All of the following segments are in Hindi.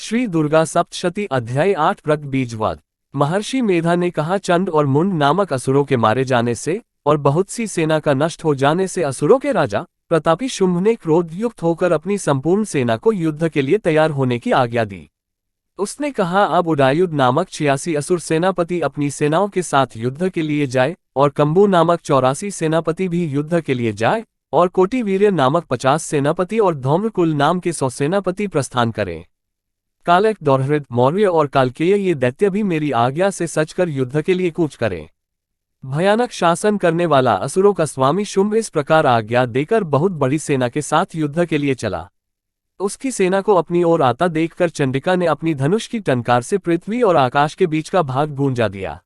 श्री दुर्गा सप्तशती अध्याय 8 रक्त बीजवाद। महर्षि मेधा ने कहा, चंड और मुंड नामक असुरों के मारे जाने से और बहुत सी सेना का नष्ट हो जाने से असुरों के राजा प्रतापी शुंभ ने क्रोध युक्त होकर अपनी संपूर्ण सेना को युद्ध के लिए तैयार होने की आज्ञा दी। उसने कहा, अब उडायुध नामक 86 असुर सेनापति अपनी सेनाओं के साथ युद्ध के लिए जाए और कंबू नामक 84 सेनापति भी युद्ध के लिए जाए और कोटिवीर्य नामक 50 सेनापति और धौम्रकुल नाम के 100 सेनापति प्रस्थान करें। कालक, दौरहृद, मौर्य और कालकेय ये दैत्य भी मेरी आज्ञा से सचकर युद्ध के लिए कूच करें। भयानक शासन करने वाला असुरों का स्वामी शुंभ इस प्रकार आज्ञा देकर बहुत बड़ी सेना के साथ युद्ध के लिए चला। उसकी सेना को अपनी ओर आता देखकर चंडिका ने अपनी धनुष की टंकार से पृथ्वी और आकाश के बीच का भाग गूंजा दिया।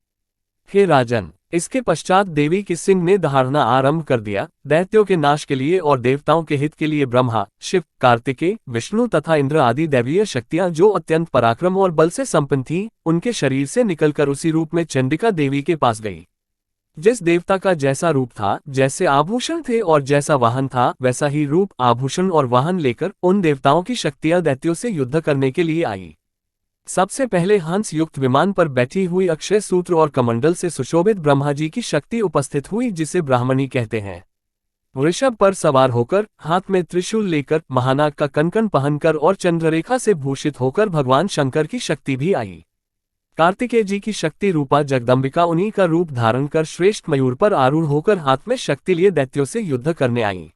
हे राजन, इसके पश्चात देवी की सिंह ने दहाड़ना आरंभ कर दिया। दैत्यों के नाश के लिए और देवताओं के हित के लिए ब्रह्मा, शिव, कार्तिकेय, विष्णु तथा इंद्र आदि दैवीय शक्तियां जो अत्यंत पराक्रम और बल से संपन्न थीं, उनके शरीर से निकलकर उसी रूप में चंडिका देवी के पास गई। जिस देवता का जैसा रूप था, जैसे आभूषण थे और जैसा वाहन था, वैसा ही रूप, आभूषण और वाहन लेकर उन देवताओं की शक्तियां दैत्यों से युद्ध करने के लिए आई। सबसे पहले हंस युक्त विमान पर बैठी हुई अक्षय सूत्र और कमंडल से सुशोभित ब्रह्मा जी की शक्ति उपस्थित हुई, जिसे ब्राह्मणी कहते हैं। वृषभ पर सवार होकर, हाथ में त्रिशूल लेकर, महानाग का कंकण पहनकर और चंद्ररेखा से भूषित होकर भगवान शंकर की शक्ति भी आई। कार्तिकेय जी की शक्ति रूपा जगदम्बिका उन्हीं का रूप धारण कर श्रेष्ठ मयूर पर आरूढ़ होकर हाथ में शक्ति लिए दैत्यों से युद्ध करने आई।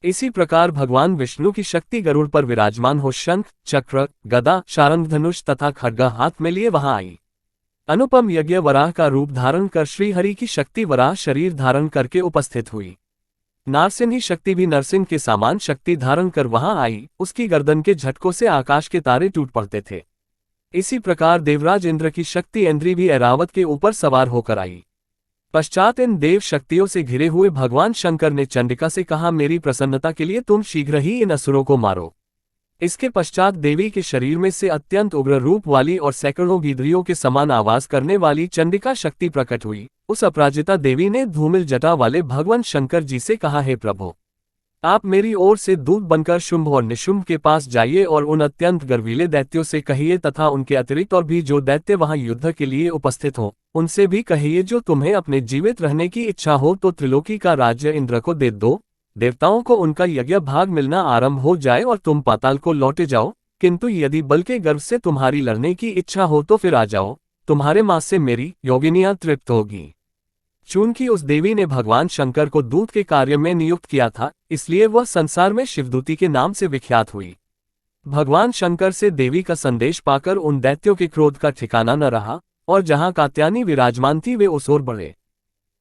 इसी प्रकार भगवान विष्णु की शक्ति गरुड़ पर विराजमान हो शंख, चक्र, गदा, शारंग धनुष तथा खड्गा हाथ में लिए वहां आई। अनुपम यज्ञ वराह का रूप धारण कर श्रीहरि की शक्ति वराह शरीर धारण करके उपस्थित हुई। नारसिंह शक्ति भी नरसिंह के समान शक्ति धारण कर वहां आई। उसकी गर्दन के झटकों से आकाश के तारे टूट पड़ते थे। इसी प्रकार देवराज इंद्र की शक्ति इंद्री भी ऐरावत के ऊपर सवार होकर आई। पश्चात इन देव शक्तियों से घिरे हुए भगवान शंकर ने चंडिका से कहा, मेरी प्रसन्नता के लिए तुम शीघ्र ही इन असुरों को मारो। इसके पश्चात देवी के शरीर में से अत्यंत उग्र रूप वाली और सैकड़ों गीदड़ियों के समान आवाज करने वाली चंडिका शक्ति प्रकट हुई। उस अपराजिता देवी ने धूमिल जटा वाले भगवान शंकर जी से कहा, हे प्रभु, आप मेरी ओर से दूत बनकर शुंभ और निशुंभ के पास जाइए और उन अत्यंत गर्वीले दैत्यों से कहिए तथा उनके अतिरिक्त और भी जो दैत्य वहां युद्ध के लिए उपस्थित हों, उनसे भी कहिए, जो तुम्हें अपने जीवित रहने की इच्छा हो तो त्रिलोकी का राज्य इंद्र को दे दो। देवताओं को उनका यज्ञ भाग मिलना आरंभ हो जाए और तुम पाताल को लौटे जाओ। किंतु यदि बल के गर्व से तुम्हारी लड़ने की इच्छा हो तो फिर आ जाओ, तुम्हारे मांस से मेरी योगिनियां तृप्त होगी। चूंकि उस देवी ने भगवान शंकर को दूत के कार्य में नियुक्त किया था, इसलिए वह संसार में शिवदूती के नाम से विख्यात हुई। भगवान शंकर से देवी का संदेश पाकर उन दैत्यों के क्रोध का ठिकाना न रहा और जहां कात्यायनी विराजमान थी वे उस ओर बढ़े।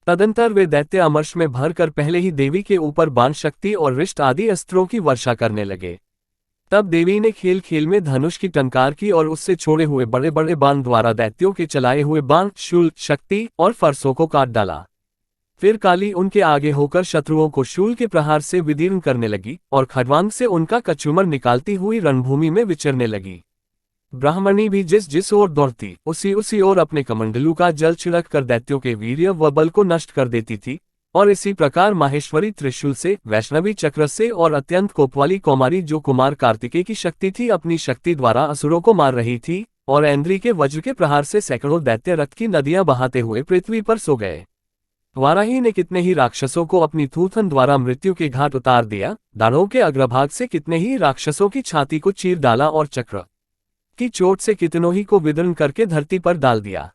तदंतर वे दैत्य अमर्ष में भरकर पहले ही देवी के ऊपर बाण शक्ति और रिष्ट आदि अस्त्रों की वर्षा करने लगे। तब देवी ने खेल खेल में धनुष की टंकार की और उससे छोड़े हुए बड़े बड़े बाण द्वारा दैत्यों के चलाए हुए बाण, शूल, शक्ति और फरसों को काट डाला। फिर काली उनके आगे होकर शत्रुओं को शूल के प्रहार से विदीर्ण करने लगी और खड्वांग से उनका कचूमर निकालती हुई रणभूमि में विचरने लगी। ब्राह्मणी भी जिस जिस ओर दौड़ती, उसी ओर अपने कमंडलू का जल छिड़क कर दैत्यों के वीर्य व बल को नष्ट कर देती थी। और इसी प्रकार माहेश्वरी त्रिशूल से, वैष्णवी चक्र से और अत्यंत कोपवाली कौमारी जो कुमार कार्तिकेय की शक्ति थी, अपनी शक्ति द्वारा असुरों को मार रही थी। और ऐन्द्री के वज्र के प्रहार से सैकड़ों दैत्य रक्त की नदियां बहाते हुए पृथ्वी पर सो गए। वाराही ने कितने ही राक्षसों को अपनी थूथन द्वारा मृत्यु के घाट उतार दिया। दानवों के अग्रभाग से कितने ही राक्षसों की छाती को चीर डाला और चक्र की चोट से कितनों ही को विदर्ण करके धरती पर डाल दिया।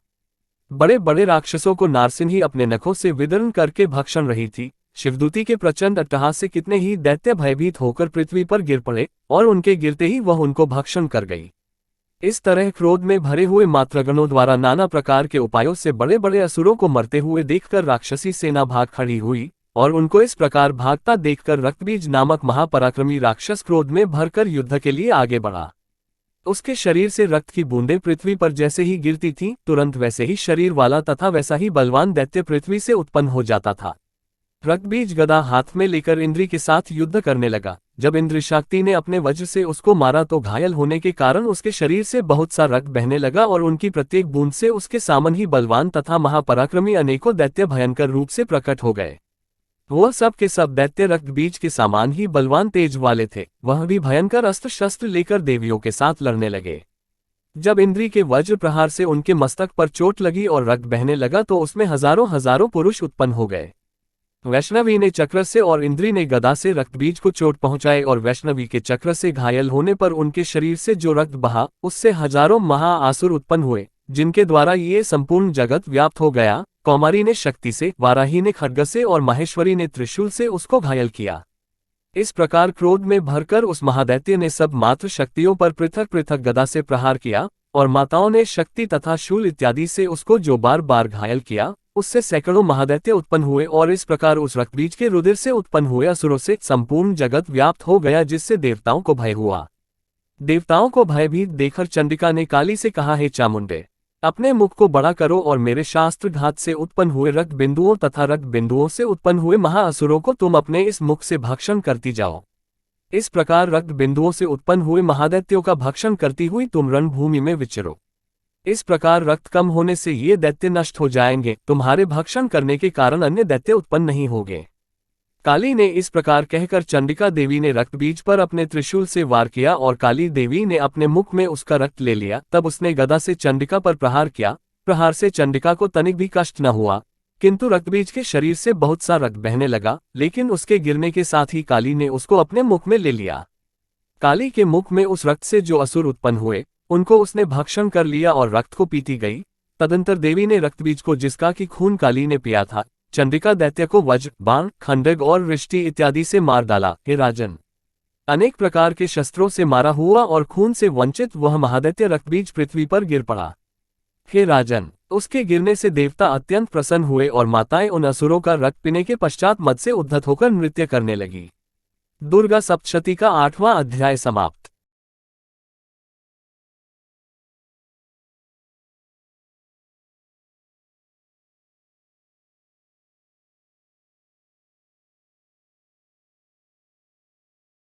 बड़े बड़े राक्षसों को नारसिंह ही अपने नखों से विदर्ण करके भक्षण रही थी। शिवदूती के प्रचंड अट्टहास से कितने ही दैत्य भयभीत होकर पृथ्वी पर गिर पड़े और उनके गिरते ही वह उनको भक्षण कर गई। इस तरह क्रोध में भरे हुए मात्रगणों द्वारा नाना प्रकार के उपायों से बड़े बड़े असुरों को मरते हुए देखकर राक्षसी सेना भाग खड़ी हुई और उनको इस प्रकार भागता देखकर रक्तबीज नामक महापराक्रमी राक्षस क्रोध में भरकर युद्ध के लिए आगे बढ़ा। उसके शरीर से रक्त की बूंदें पृथ्वी पर जैसे ही गिरती थीं, तुरंत वैसे ही शरीर वाला तथा वैसा ही बलवान दैत्य पृथ्वी से उत्पन्न हो जाता था। रक्तबीज गदा हाथ में लेकर इंद्री के साथ युद्ध करने लगा। जब इंद्रिशाक्ति ने अपने वज्र से उसको मारा तो घायल होने के कारण उसके शरीर से बहुत सा रक्त बहने लगा और उनकी प्रत्येक बूंद से उसके सामन ही बलवान तथा महापराक्रमी अनेकों दैत्य भयंकर रूप से प्रकट हो गए। वह सब के सब दैत्य रक्त बीज के समान ही बलवान तेज वाले थे। वह भी भयंकर अस्त्र शस्त्र लेकर देवियों के साथ लड़ने लगे। जब इंद्री के वज्र प्रहार से उनके मस्तक पर चोट लगी और रक्त बहने लगा तो उसमें हजारों हजारों पुरुष उत्पन्न हो गए। वैष्णवी ने चक्र से और इंद्री ने गदा से रक्तबीज को चोट पहुंचाए और वैष्णवी के चक्र से घायल होने पर उनके शरीर से जो रक्त बहा उससे हजारों महाआसुर उत्पन्न हुए, जिनके द्वारा ये संपूर्ण जगत व्याप्त हो गया। कौमारी ने शक्ति से, वाराही ने खड्ग से और माहेश्वरी ने त्रिशूल से उसको घायल किया। इस प्रकार क्रोध में भरकर उस महादैत्य ने सब मात्र शक्तियों पर पृथक पृथक गदा से प्रहार किया, और माताओं ने शक्ति तथा शूल इत्यादि से उसको जो बार बार घायल किया, उससे सैकड़ों महादैत्य उत्पन्न हुए और इस प्रकार उस रक्तबीज के रुधिर से उत्पन्न हुए असुरों से संपूर्ण जगत व्याप्त हो गया, जिससे देवताओं को भय हुआ। देवताओं को भयभीत देखकर चंडिका ने काली से कहा, हे चामुंडे, अपने मुख को बड़ा करो और मेरे शास्त्र घात से उत्पन्न हुए रक्त बिंदुओं तथा रक्त बिंदुओं से उत्पन्न हुए महाअसुरों को तुम अपने इस मुख से भक्षण करती जाओ। इस प्रकार रक्त बिंदुओं से उत्पन्न हुए महादैत्यों का भक्षण करती हुई तुम रणभूमि में विचरो। इस प्रकार रक्त कम होने से ये दैत्य नष्ट हो जाएंगे, तुम्हारे भक्षण करने के कारण अन्य दैत्य उत्पन्न नहीं होंगे। काली ने इस प्रकार कहकर चंडिका देवी ने रक्तबीज पर अपने त्रिशूल से वार किया और काली देवी ने अपने मुख में उसका रक्त ले लिया। तब उसने गदा से चंडिका पर प्रहार किया। प्रहार से चंडिका को तनिक भी कष्ट न हुआ, किंतु रक्तबीज के शरीर से बहुत सा रक्त बहने लगा, लेकिन उसके गिरने के साथ ही काली ने उसको अपने मुख में ले लिया। काली के मुख में उस रक्त से जो असुर उत्पन्न हुए, उनको उसने भक्षण कर लिया और रक्त को पीती गई। तदंतर देवी ने रक्तबीज को, जिसका कि खून काली ने पिया था, चंडिका दैत्य को वज्र, बाण, खंडग और वृष्टि इत्यादि से मार डाला। हे राजन, अनेक प्रकार के शस्त्रों से मारा हुआ और खून से वंचित वह महादैत्य रक्तबीज पृथ्वी पर गिर पड़ा। हे राजन, उसके गिरने से देवता अत्यंत प्रसन्न हुए और माताएं उन असुरों का रक्त पीने के पश्चात मद से उद्धत होकर नृत्य करने लगी। दुर्गा सप्तशती का 8वां अध्याय समाप्त।